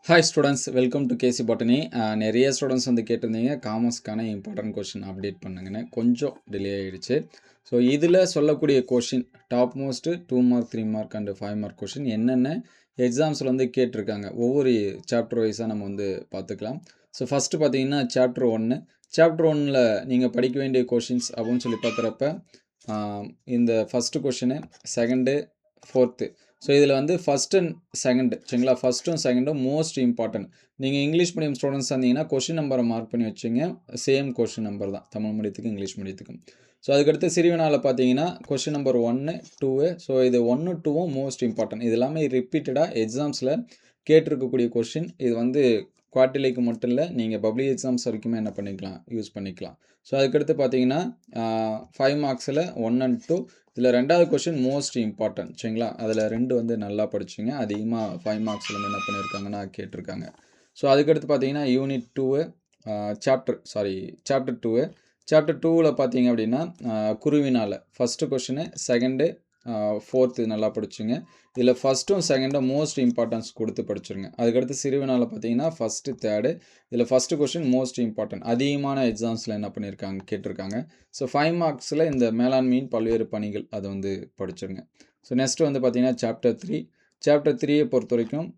Hi students, welcome to KC Botany. நிறைய students வந்து கேட்டிருந்தீங்க காமர்ஸ்க்கான இம்பார்ட்டன்ட் கொஷின் அப்டேட் பண்ணுங்கன்னு. கொஞ்சம் டிலே ஆகிடுச்சு. ஸோ இதில் சொல்லக்கூடிய question top most 2 mark 3 mark and 5 mark question என்னென்ன எக்ஸாம்ஸில் வந்து கேட்டிருக்காங்க ஒவ்வொரு சாப்டர் வைஸாக நம்ம வந்து பார்த்துக்கலாம். ஸோ ஃபஸ்ட்டு பார்த்தீங்கன்னா சாப்டர் 1. சாப்டர் 1ல் நீங்கள் படிக்க வேண்டிய கொஷின்ஸ் அப்படின்னு சொல்லி பார்க்குறப்ப இந்த first question, second, fourth. So இதில் வந்து ஃபஸ்ட் அண்ட் செகண்ட் சரிங்களா, ஃபஸ்ட்டும் செகண்டும் மோஸ்ட் இம்பார்ட்டன்ட். நீங்கள் இங்கிலீஷ் மீடியம் ஸ்டூடெண்ட்ஸ் இருந்தீங்கன்னா கொஷின் நம்பரை மார்க் பண்ணி வச்சுங்க. சேம் கொஷின் நம்பர் தான் தமிழ் மீடியத்துக்கும் இங்கிலீஷ் மீடியத்துக்கும். ஸோ அதுக்கடுத்து சிறுவினாவில் பார்த்தீங்கன்னா கொஷின் நம்பர் 1, 2. ஸோ இது 1, 2வும் மோஸ்ட் இம்பார்ட்டன்ட். இது எல்லாமே ரிப்பீட்டடாக எக்ஸாம்ஸில் கேட்டிருக்கக்கூடிய கொஷின். இது வந்து குவார்டர்லிக்கு மட்டும் இல்லை, நீங்கள் பப்ளிக் எக்ஸாம்ஸ் வரைக்குமே என்ன பண்ணிக்கலாம், யூஸ் பண்ணிக்கலாம். ஸோ அதுக்கடுத்து பார்த்தீங்கன்னா 5 மார்க்ஸில் 1 and 2. இதில் ரெண்டாவது கொஷின் மோஸ்ட் இம்பார்ட்டன்ட் சரிங்களா. அதில் 2 வந்து நல்லா படிச்சுங்க. அதிகமாக 5 மார்க்ஸில் வந்து என்ன பண்ணியிருக்காங்கன்னா கேட்டிருக்காங்க. ஸோ அதுக்கடுத்து பார்த்தீங்கன்னா யூனிட் 2 சாப்டர் 2. சாப்டர் 2ல் பார்த்தீங்க அப்படின்னா குருவினால் ஃபஸ்ட்டு கொஷினு, செகண்டு, ஃபோர்த்து நல்லா படிச்சுங்க. இதில் ஃபஸ்ட்டும் செகண்டும் மோஸ்ட் இம்பார்ட்டன்ஸ் கொடுத்து படிச்சுருங்க. அதுக்கடுத்து சிறுவினாவில் பார்த்தீங்கன்னா ஃபஸ்ட்டு, தேர்டு. இதில் ஃபஸ்ட்டு கொஷின் மோஸ்ட் இம்பார்ட்டன்ட். அதிகமான எக்ஸாம்ஸில் என்ன பண்ணியிருக்காங்க கேட்டிருக்காங்க. ஸோ 5 மார்க்ஸில் இந்த மேலாண்மையின் பல்வேறு பணிகள் அதை வந்து படிச்சுருங்க. ஸோ நெக்ஸ்ட்டு வந்து பார்த்தீங்கன்னா சாப்டர் 3. சாப்டர் 3யை பொறுத்த வரைக்கும்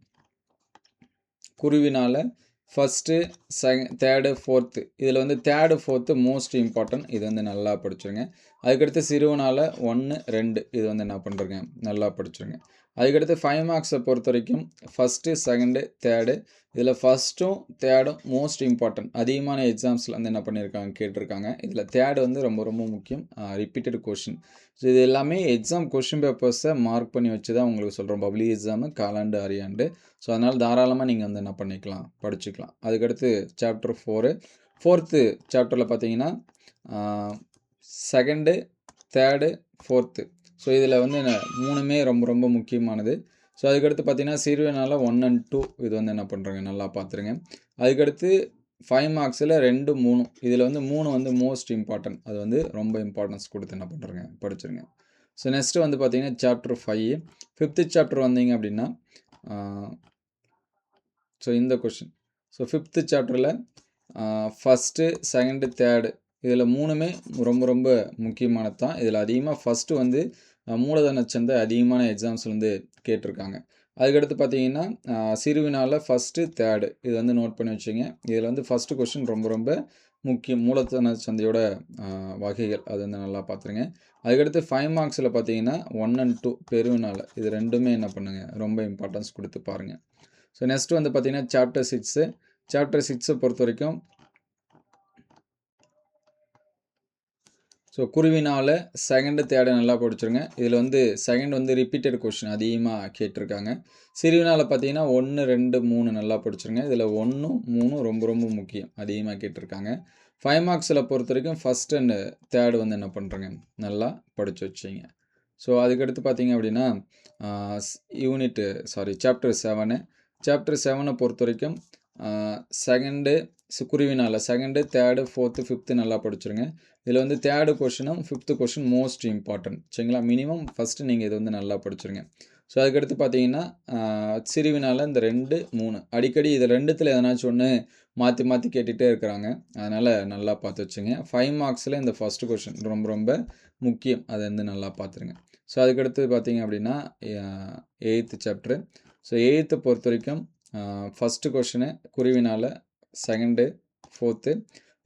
குருவினால் ஃபஸ்ட்டு, தேர்டு, ஃபோர்த்து. இதில் வந்து தேர்டு, ஃபோர்த்து மோஸ்ட் இம்பார்ட்டன்ட். இது வந்து நல்லா படிச்சுருங்க. அதுக்கடுத்து சிறுவனால் 1, 2 இது வந்து என்ன பண்ணுறங்க, நல்லா படிச்சுருங்க. அதுக்கடுத்து 5 மார்க்ஸை பொறுத்த வரைக்கும் ஃபஸ்ட்டு, செகண்டு, தேர்டு. இதில் ஃபஸ்ட்டும் தேர்டும் மோஸ்ட் இம்பார்ட்டன்ட். அதிகமான எக்ஸாம்ஸில் வந்து என்ன பண்ணியிருக்காங்க கேட்டிருக்காங்க. இதில் தேர்டு வந்து ரொம்ப ரொம்ப முக்கியம், ரிப்பீட்டட் கொஷின். ஸோ இது எல்லாமே எக்ஸாம் கொஷின் பேப்பர்ஸை மார்க் பண்ணி வச்சு தான் உங்களுக்கு சொல்கிறோம். பப்ளிக் எக்ஸாமு காலாண்டு, அரையாண்டு. ஸோ அதனால் தாராளமாக நீங்கள் வந்து என்ன பண்ணிக்கலாம், படிச்சுக்கலாம். அதுக்கடுத்து சாப்டர் 4. ஃபோர்த்து சாப்டரில் பார்த்தீங்கன்னா செகண்டு, தேர்டு, ஃபோர்த்து. ஸோ இதில் வந்து 3மே ரொம்ப ரொம்ப முக்கியமானது. ஸோ அதுக்கடுத்து பார்த்தீங்கன்னா சிறுவினால 1 and 2 இது வந்து என்ன பண்ணுறங்க, நல்லா பார்த்துருங்க. அதுக்கடுத்து 5 மார்க்ஸில் 2, 3. இதில் வந்து 3 வந்து மோஸ்ட் இம்பார்ட்டன்ட். அது வந்து ரொம்ப இம்பார்ட்டன்ஸ் கொடுத்து என்ன பண்ணுறங்க, படிச்சுருங்க. ஸோ நெக்ஸ்ட்டு வந்து பார்த்தீங்கன்னா சாப்டர் 5. ஃபிஃப்த்து சாப்டர் வந்தீங்க அப்படின்னா ஸோ இந்த கொஷின். ஸோ ஃபிஃப்த்து சாப்டரில் ஃபஸ்ட்டு, செகண்டு, தேர்டு இதில் 3மே ரொம்ப ரொம்ப முக்கியமானது தான். இதில் அதிகமாக ஃபஸ்ட்டு வந்து மூலதன சந்தை அதிகமான எக்ஸாம்ஸ் வந்து கேட்டிருக்காங்க. அதுக்கடுத்து பார்த்தீங்கன்னா சிறுவினால ஃபஸ்ட்டு, தேர்டு இது வந்து நோட் பண்ணி வச்சுங்க. இதில் வந்து ஃபஸ்ட்டு கொஷின் ரொம்ப ரொம்ப முக்கியம். மூலதன சந்தையோட வகைகள் அது வந்து நல்லா பார்த்துருங்க. அதுக்கடுத்து 5 மார்க்ஸில் பார்த்தீங்கன்னா 1 and 2 பெருவினால இது ரெண்டுமே என்ன பண்ணுங்கள், ரொம்ப இம்பார்ட்டன்ஸ் கொடுத்து பாருங்கள். ஸோ நெக்ஸ்ட்டு வந்து பார்த்தீங்கன்னா சாப்டர் 6. சாப்டர் 6 பொறுத்த வரைக்கும் ஸோ குருவினால் செகண்டு, தேர்டு நல்லா படிச்சுருங்க. இதில் வந்து செகண்ட் வந்து ரிப்பீட்டட் கொஷின் அதிகமாக கேட்டிருக்காங்க. சிறுவினால் பார்த்தீங்கன்னா 1, 2, 3 நல்லா படிச்சுருங்க. இதில் 1, 3 ரொம்ப ரொம்ப முக்கியம், அதிகமாக கேட்டிருக்காங்க. 5 மார்க்ஸில் பொறுத்த வரைக்கும் ஃபஸ்ட் அண்டு தேர்டு வந்து என்ன பண்ணுறங்க, நல்லா படித்து வச்சிங்க. ஸோ அதுக்கடுத்து பார்த்தீங்க அப்படின்னா சாப்டர் 7. சாப்டர் 7 பொறுத்த வரைக்கும் செகண்டு குருவினால் செகண்டு, தேர்டு, ஃபோர்த்து, ஃபிஃப்த்து நல்லா படிச்சுருங்க. இதில் வந்து தேர்டு கொஷினும் ஃபிஃப்த்து கொஷின் மோஸ்ட் இம்பார்ட்டன்ட் சரிங்களா. மினிமம் ஃபஸ்ட்டு நீங்கள் இது வந்து நல்லா படிச்சுருங்க. ஸோ அதுக்கடுத்து பார்த்தீங்கன்னா சிறுவினால் இந்த 2, 3 அடிக்கடி இது ரெண்டுத்தில் எதனாச்சும் ஒன்று மாற்றி மாற்றி கேட்டுகிட்டே இருக்கிறாங்க. அதனால் நல்லா பார்த்து வச்சுங்க. 5 மார்க்ஸில் இந்த ஃபஸ்ட்டு கொஷின் ரொம்ப ரொம்ப முக்கியம், அதை வந்து நல்லா பார்த்துருங்க. ஸோ அதுக்கடுத்து பார்த்தீங்க அப்படின்னா 8th சாப்டரு. ஸோ 8th பொறுத்த வரைக்கும் ஃபஸ்ட்டு கொஷினு குருவினால் செகண்டு, ஃபோர்த்து.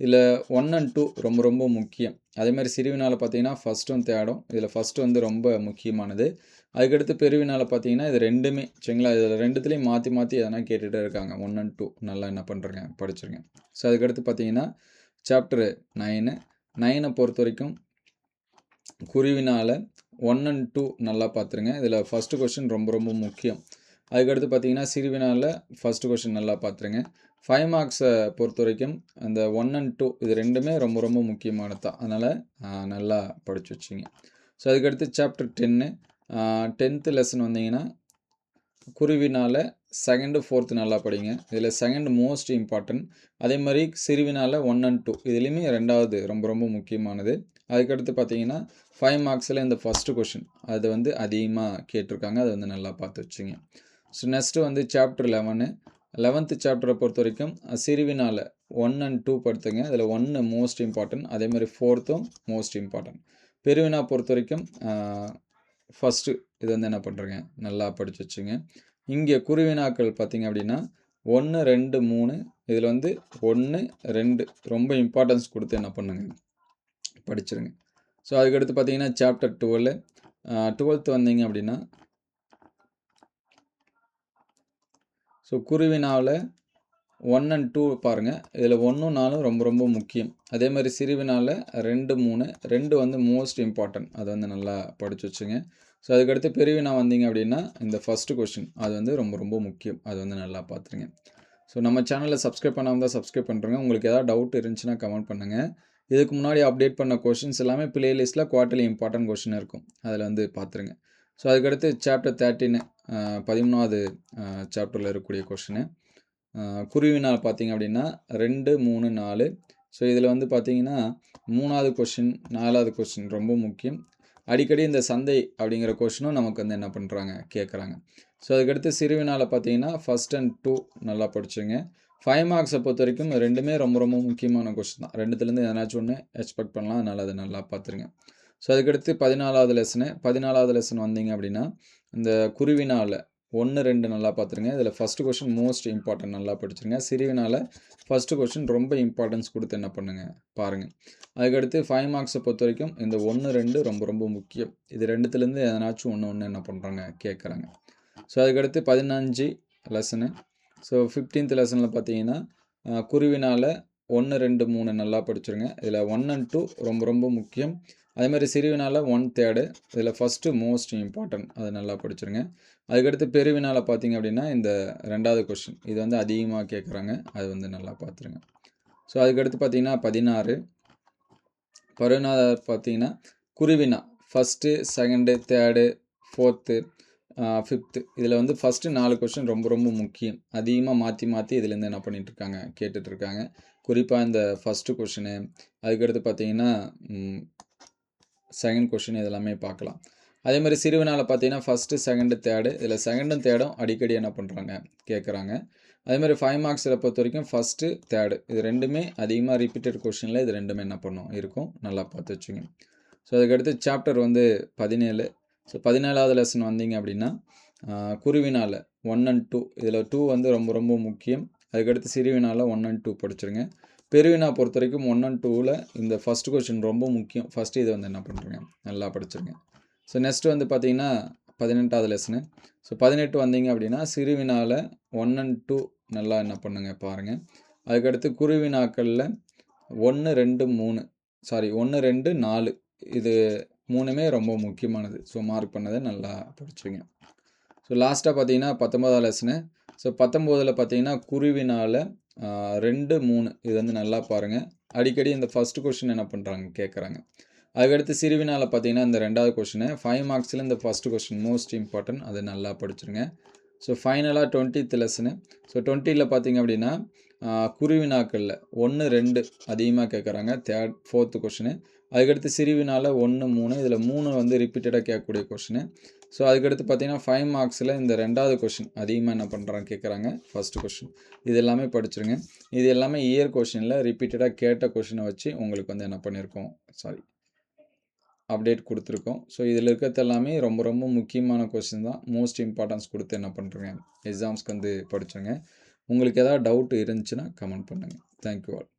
இதில் 1 and 2 ரொம்ப ரொம்ப முக்கியம். அதேமாதிரி சிறுவினால் பார்த்தீங்கன்னா ஃபஸ்ட்டும் தேர்டும். இதில் ஃபஸ்ட்டு வந்து ரொம்ப முக்கியமானது. அதுக்கடுத்து பெருவினால் பார்த்தீங்கன்னா இது ரெண்டுமே சரிங்களா. இதில் ரெண்டுத்துலேயும் மாற்றி மாற்றி எதனா கேட்டுகிட்டே இருக்காங்க. 1 and 2 நல்லா என்ன பண்ணுறங்க, படிச்சுருங்க. ஸோ அதுக்கடுத்து பார்த்தீங்கன்னா சாப்டர் 9 பொறுத்த வரைக்கும் குருவினால் 1 and 2 நல்லா பார்த்துருங்க. இதில் ஃபஸ்ட்டு கொஷின் ரொம்ப ரொம்ப முக்கியம். அதுக்கடுத்து பார்த்தீங்கன்னா சிறுவினால் ஃபஸ்ட்டு கொஷின் நல்லா பார்த்துருங்க. 5 மார்க்ஸை பொறுத்த வரைக்கும் அந்த 1 and 2 இது ரெண்டுமே ரொம்ப ரொம்ப முக்கியமானது தான். அதனால் நல்லா படித்து வச்சிங்க. ஸோ அதுக்கடுத்து சாப்டர் 10th லெசன் வந்தீங்கன்னா குருவினால் செகண்டு, ஃபோர்த்து நல்லா படிங்க. இதில் செகண்ட் மோஸ்ட் இம்பார்ட்டன்ட். அதே மாதிரி சிறுவினால் 1 and 2 இதுலேயுமே ரெண்டாவது ரொம்ப ரொம்ப முக்கியமானது. அதுக்கடுத்து பார்த்தீங்கன்னா 5 மார்க்ஸில் இந்த ஃபஸ்ட்டு கொஷின் அது வந்து அதிகமாக கேட்டிருக்காங்க. அதை வந்து நல்லா பார்த்து வச்சுங்க. ஸோ நெக்ஸ்ட்டு வந்து சாப்டர் 11. 11th சாப்டரை பொறுத்த வரைக்கும் சிறுவினால 1 and 2 படுத்துங்க. அதில் 1 மோஸ்ட் இம்பார்ட்டன்ட், அதே மாதிரி 4த்தும் மோஸ்ட் இம்பார்ட்டன்ட். பெருவினா பொறுத்த வரைக்கும் ஃபஸ்ட்டு இது வந்து என்ன பண்ணுறேங்க, நல்லா படித்து வச்சுங்க. இங்கே குருவினாக்கள் பார்த்தீங்க அப்படின்னா 1, 2, 3 இதில் வந்து 1, 2 ரொம்ப இம்பார்ட்டன்ஸ் கொடுத்து என்ன பண்ணுங்க, படிச்சிருங்க. ஸோ அதுக்கடுத்து பார்த்தீங்கன்னா சாப்டர் 12, 12th வந்தீங்க அப்படின்னா ஸோ குருவினாவில் 1 and 2 பாருங்கள். இதில் 1ம் 4ம் ரொம்ப ரொம்ப முக்கியம். அதே மாதிரி சிறுவினாவில் 2, 3 2 வந்து மோஸ்ட் இம்பார்ட்டன்ட், அதை வந்து நல்லா படித்து வச்சுங்க. ஸோ அதுக்கடுத்து பெருவினா வந்தீங்க அப்படின்னா இந்த ஃபஸ்ட்டு கொஷின் அது வந்து ரொம்ப ரொம்ப முக்கியம், அது வந்து நல்லா பார்த்துருங்க. ஸோ நம்ம சேனலில் சப்ஸ்கிரைப் பண்ணாமல் தான் சப்ஸ்கிரைப் பண்ணுறேங்க. உங்களுக்கு ஏதாவது டவுட் இருந்துச்சுன்னா கமெண்ட் பண்ணுங்கள். இதுக்கு முன்னாடி அப்டேட் பண்ண கொஷின்ஸ் எல்லாமே பிளேலிஸ்ட்டில் குவார்ட்டர்லி இம்பார்ட்டன்ட் கொஷின் இருக்கும், அதில் வந்து பார்த்துருங்க. ஸோ அதுக்கடுத்து சாப்டர் 13 13வது சாப்டரில் இருக்கக்கூடிய கொஷினு குருவினால் பார்த்தீங்க அப்படின்னா 2, 3, 4. ஸோ இதில் வந்து பார்த்தீங்கன்னா 3வது கொஷின் 4வது கொஷின் ரொம்ப முக்கியம். அடிக்கடி இந்த சந்தை அப்படிங்கிற கொஷினும் நமக்கு வந்து என்ன பண்ணுறாங்க, கேட்குறாங்க. ஸோ அதுக்கடுத்து சிறுவினால் பார்த்தீங்கன்னா 1 and 2 நல்லா படிச்சுங்க. 5 மார்க்ஸை பொறுத்த வரைக்கும் ரெண்டுமே ரொம்ப ரொம்ப முக்கியமான கொஷின் தான். ரெண்டுத்துலேருந்து எதனாச்சும் ஒன்று எக்ஸ்பெக்ட் பண்ணலாம், அதனால் அதை நல்லா பார்த்துருங்க. ஸோ அதுக்கடுத்து 14வது லெசன் வந்தீங்க அப்படின்னா இந்த குருவினால் 1, 2 நல்லா பார்த்துருங்க. இதில் ஃபஸ்ட்டு கொஷின் மோஸ்ட் இம்பார்ட்டன்ட், நல்லா படிச்சுருங்க. சிறுவினால் ஃபஸ்ட்டு கொஷின் ரொம்ப இம்பார்ட்டன்ஸ் கொடுத்து என்ன பண்ணுங்கள், பாருங்கள். அதுக்கடுத்து 5 மார்க்ஸை பொறுத்த வரைக்கும் இந்த 1, 2 ரொம்ப ரொம்ப முக்கியம். இது ரெண்டுத்துலேருந்து எதனாச்சும் ஒன்று என்ன பண்ணுறாங்க, கேட்குறாங்க. ஸோ அதுக்கடுத்து 15 லெசனு. ஸோ 15th லெசனில் பார்த்தீங்கன்னா குருவினால் 1, 2, 3 நல்லா படிச்சுருங்க. இதில் 1 and 2 ரொம்ப ரொம்ப முக்கியம். அதே மாதிரி சிறுவினால் 1/3 இதில் ஃபஸ்ட்டு மோஸ்ட் இம்பார்ட்டன்ட், அதை நல்லா படிச்சுருங்க. அதுக்கடுத்து பெருவினால் பார்த்தீங்க அப்படின்னா இந்த 2வது கொஷின் இது வந்து அதிகமாக கேட்குறாங்க, அது வந்து நல்லா பார்த்துருங்க. ஸோ அதுக்கடுத்து பார்த்தீங்கன்னா 16 பார்த்தீங்கன்னா குருவினா 1, 2, 3, 4, 5 இதில் வந்து ஃபஸ்ட்டு 4 கொஷின் ரொம்ப ரொம்ப முக்கியம். அதிகமாக மாற்றி இதுலேருந்து என்ன பண்ணிகிட்ருக்காங்க, கேட்டுட்ருக்காங்க. குறிப்பாக இந்த ஃபஸ்ட்டு கொஷினு, அதுக்கடுத்து பார்த்தீங்கன்னா செகண்ட் கொஷின் இதெல்லாமே பார்க்கலாம். அதே மாதிரி சிறுவினால் பார்த்தீங்கன்னா 1, 2, 3 இதில் 2ம் 3ம் அடிக்கடி என்ன பண்ணுறாங்க, கேட்குறாங்க. அதே மாதிரி 5 மார்க்ஸில் பொறுத்த வரைக்கும் 1, 3 இது ரெண்டுமே அதிகமாக ரிப்பீட்டட் கொஷினில் இது ரெண்டுமே என்ன பண்ணும், இருக்கும், நல்லா பார்த்து வச்சுங்க. ஸோ அதுக்கடுத்து சாப்டர் வந்து 17. ஸோ 17வது லெசன் வந்தீங்க அப்படின்னா குருவினால் 1 and 2 இதில் 2 வந்து ரொம்ப ரொம்ப முக்கியம். அதுக்கடுத்து சிறுவினால் 1 and 2 படிச்சுருங்க. பெருவினா பொறுத்த வரைக்கும் 1 and 2ல் இந்த ஃபஸ்ட்டு கொஷின் ரொம்ப முக்கியம். ஃபஸ்ட்டு இதை வந்து என்ன பண்ணுறேங்க, நல்லா படிச்சுருங்க. ஸோ நெக்ஸ்ட்டு வந்து பார்த்தீங்கன்னா 18வது லெசனு. ஸோ 18 வந்தீங்க அப்படின்னா சிறுவினால் 1 and 2 நல்லா என்ன பண்ணுங்க, பாருங்கள். அதுக்கடுத்து குருவினாக்களில் 1, 2, 3 1, 2, 4 இது 3மே ரொம்ப முக்கியமானது. ஸோ மார்க் பண்ணதை நல்லா படிச்சுங்க. ஸோ லாஸ்ட்டாக பார்த்தீங்கன்னா 19வது லெசனு. ஸோ 19ல் பார்த்தீங்கன்னா குருவினால் 2, 3 இது வந்து நல்லா பாருங்கள். அடிக்கடி இந்த ஃபஸ்ட்டு கொஷின் என்ன பண்ணுறாங்க, கேட்குறாங்க. அதுக்கடுத்து சிறுவினால் பார்த்தீங்கன்னா இந்த 2வது கொஷினு 5 மார்க்ஸில் இந்த ஃபஸ்ட்டு கொஷின் மோஸ்ட் இம்பார்ட்டன்ட், அதை நல்லா படிச்சுருங்க. ஸோ ஃபைனலாக 20th லெசனு. ஸோ 20ல் பார்த்தீங்க அப்படின்னா குருவினாக்களில் 1, 2 அதிகமாக கேட்குறாங்க, 4th கொஷினு. அதுக்கடுத்து சிறுவினால் 1, 3 இதில் 3 வந்து ரிப்பீட்டடாக கேட்கக்கூடிய கொஷினு. ஸோ அதுக்கடுத்து பார்த்தீங்கன்னா 5 மார்க்ஸில் இந்த 2வது கொஷின் அதிகமாக என்ன பண்ணுறாங்க, கேட்குறாங்க, ஃபஸ்ட்டு கொஷின். இது எல்லாமே படிச்சுருங்க. இது எல்லாமே இயர் கொஷினில் ரிப்பீட்டடாக கேட்ட கொஷினை வச்சு உங்களுக்கு வந்து என்ன பண்ணியிருக்கோம், அப்டேட் கொடுத்துருக்கோம். ஸோ இதில் இருக்கிறது எல்லாமே ரொம்ப ரொம்ப முக்கியமான கொஷின் தான். மோஸ்ட் இம்பார்ட்டன்ஸ் கொடுத்து என்ன பண்ணுறேங்க, எக்ஸாம்ஸ்க்கு வந்து படிச்சுங்க. உங்களுக்கு ஏதாவது டவுட் இருந்துச்சுன்னா கமெண்ட் பண்ணுங்கள். Thank you all.